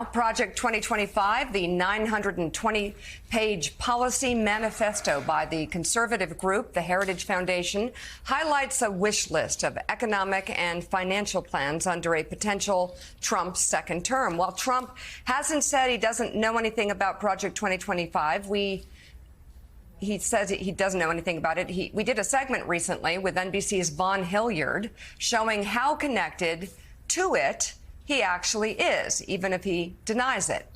Project 2025, the 920-page policy manifesto by the conservative group, the Heritage Foundation, highlights a wish list of economic and financial plans under a potential Trump second term. While Trump hasn't said he doesn't know anything about Project 2025, he says he doesn't know anything about it. We did a segment recently with NBC's Vaughn Hilliard showing how connected to it he actually is, even if he denies it.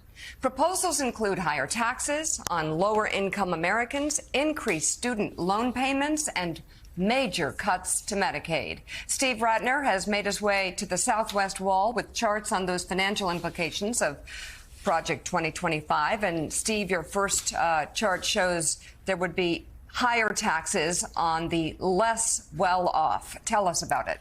Proposals include higher taxes on lower-income Americans, increased student loan payments, and major cuts to Medicaid. Steve Ratner has made his way to the Southwest Wall with charts on those financial implications of Project 2025. And Steve, your first chart shows there would be higher taxes on the less well-off. Tell us about it.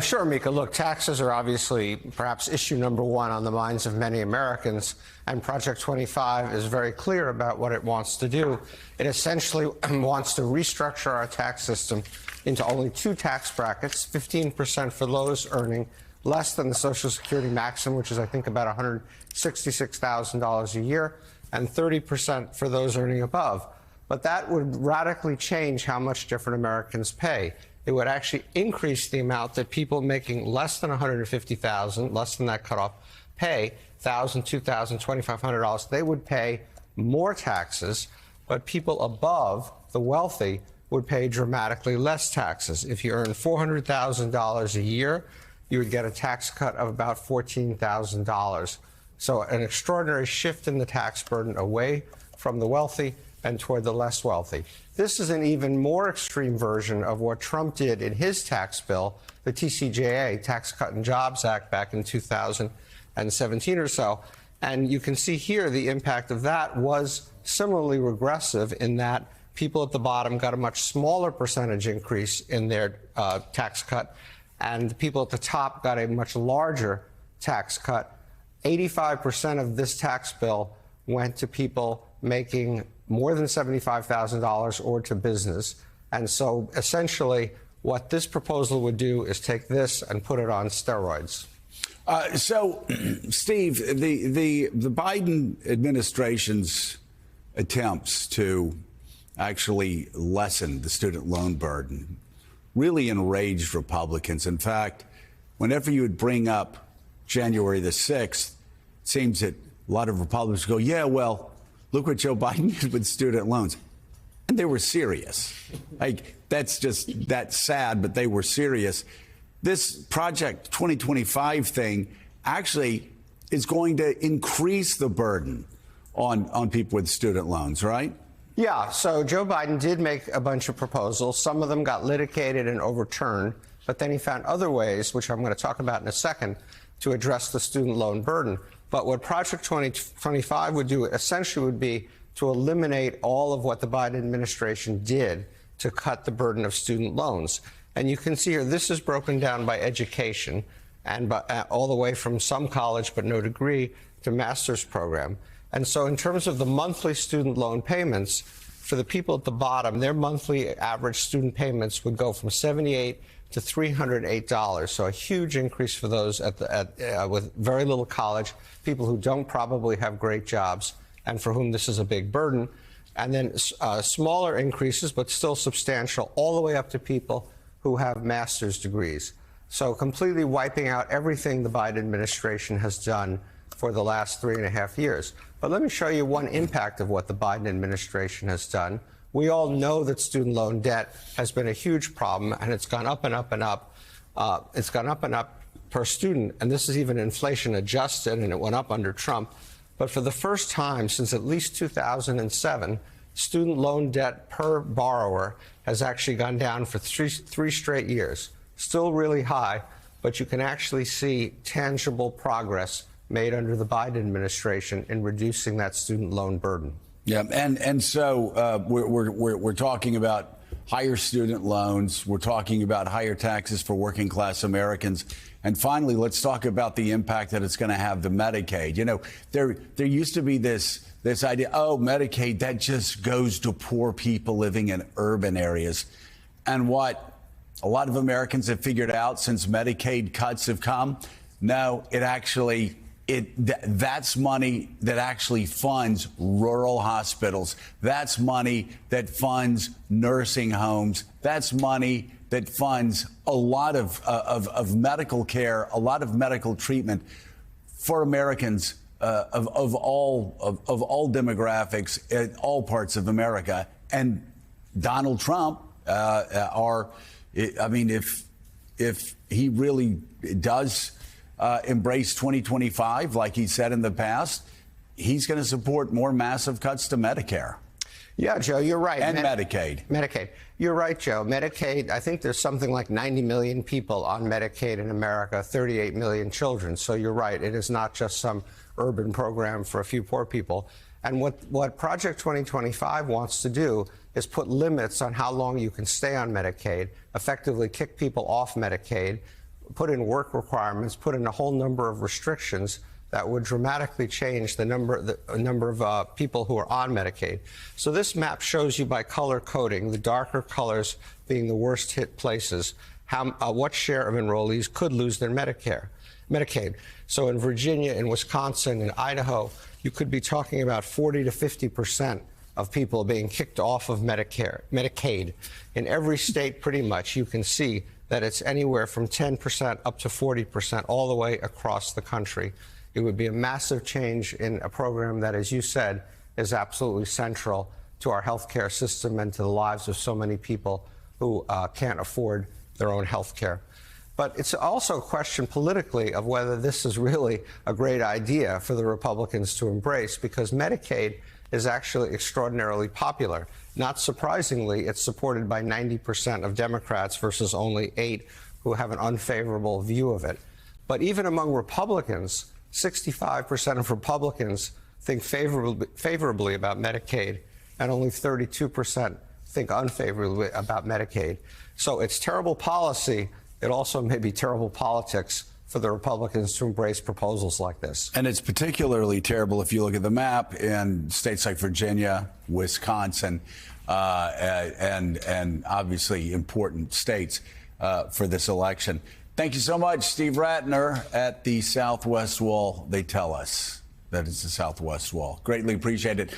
Sure, Mika. Look, taxes are obviously perhaps issue number one on the minds of many Americans, and Project 25 is very clear about what it wants to do. It essentially wants to restructure our tax system into only two tax brackets, 15% for those earning less than the Social Security maximum, which is, I think, about $166,000 a year, and 30% for those earning above. But that would radically change how much different Americans pay. It would actually increase the amount that people making less than $150,000, less than that cutoff, pay $1,000, $2,000, $2,500. They would pay more taxes, but people above the wealthy would pay dramatically less taxes. If you earn $400,000 a year, you would get a tax cut of about $14,000. So an extraordinary shift in the tax burden away from the wealthy and toward the less wealthy. This is an even more extreme version of what Trump did in his tax bill, the TCJA, Tax Cut and Jobs Act, back in 2017 or so. And you can see here the impact of that was similarly regressive in that people at the bottom got a much smaller percentage increase in their tax cut, and the people at the top got a much larger tax cut. 85% of this tax bill went to people making more than $75,000 or to business. And so essentially what this proposal would do is take this and put it on steroids. So, Steve, the Biden administration's attempts to actually lessen the student loan burden really enraged Republicans. In fact, whenever you would bring up January the 6th, it seems that a lot of Republicans go, yeah, well, look what Joe Biden did with student loans. And they were serious. That's sad, but they were serious. This Project 2025 thing actually is going to increase the burden on people with student loans, right? Yeah, so Joe Biden did make a bunch of proposals. Some of them got litigated and overturned, but then he found other ways, which I'm going to talk about in a second, to address the student loan burden. But what Project 2025 would do essentially would be to eliminate all of what the Biden administration did to cut the burden of student loans. And you can see here, this is broken down by education, and all the way from some college but no degree to master's program. And so in terms of the monthly student loan payments, for the people at the bottom, their monthly average student payments would go from $78 to $308. So a huge increase for those with very little college, people who don't probably have great jobs and for whom this is a big burden. And then smaller increases, but still substantial, all the way up to people who have master's degrees. So completely wiping out everything the Biden administration has done for the last 3.5 years. But let me show you one impact of what the Biden administration has done. We all know that student loan debt has been a huge problem, and it's gone up and up and up. It's gone up and up per student, and this is even inflation adjusted, and it went up under Trump. But for the first time since at least 2007, student loan debt per borrower has actually gone down for three straight years. Still really high, but you can actually see tangible progress made under the Biden administration in reducing that student loan burden. Yeah, and so we're talking about higher student loans. We're talking about higher taxes for working class Americans. And finally, let's talk about the impact that it's going to have to Medicaid. You know, there used to be this idea, oh, Medicaid, that just goes to poor people living in urban areas. And what a lot of Americans have figured out since Medicaid cuts have come, no, it actually That's money that actually funds rural hospitals. That's money that funds nursing homes. That's money that funds a lot of medical care, a lot of medical treatment for Americans of all demographics, in all parts of America. And Donald Trump if he really does embrace 2025, like he said in the past, he's going to support more massive cuts to Medicare. Yeah, Joe, you're right. And Medicaid. Medicaid. You're right, Joe. Medicaid, I think there's something like 90 million people on Medicaid in America, 38 million children. So you're right. It is not just some urban program for a few poor people. And what Project 2025 wants to do is put limits on how long you can stay on Medicaid, effectively kick people off Medicaid, put in work requirements, put in a whole number of restrictions that would dramatically change the number of people who are on Medicaid. So this map shows you by color coding, the darker colors being the worst hit places, what share of enrollees could lose their Medicaid. So in Virginia, in Wisconsin, in Idaho, you could be talking about 40 to 50% of people being kicked off of Medicaid. In every state, pretty much, you can see that it's anywhere from 10% up to 40% all the way across the country. It would be a massive change in a program that, as you said, is absolutely central to our healthcare system and to the lives of so many people who can't afford their own healthcare. But it's also a question politically of whether this is really a great idea for the Republicans to embrace, because Medicaid is actually extraordinarily popular. Not surprisingly, it's supported by 90% of Democrats versus only 8% who have an unfavorable view of it. But even among Republicans, 65% of Republicans think favorably about Medicaid, and only 32% think unfavorably about Medicaid. So it's terrible policy. It also may be terrible politics for the Republicans to embrace proposals like this. And it's particularly terrible if you look at the map in states like Virginia, Wisconsin, and obviously important states for this election. Thank you so much, Steve Rattner at the Southwest Wall. They tell us that it's the Southwest Wall. Greatly appreciate it.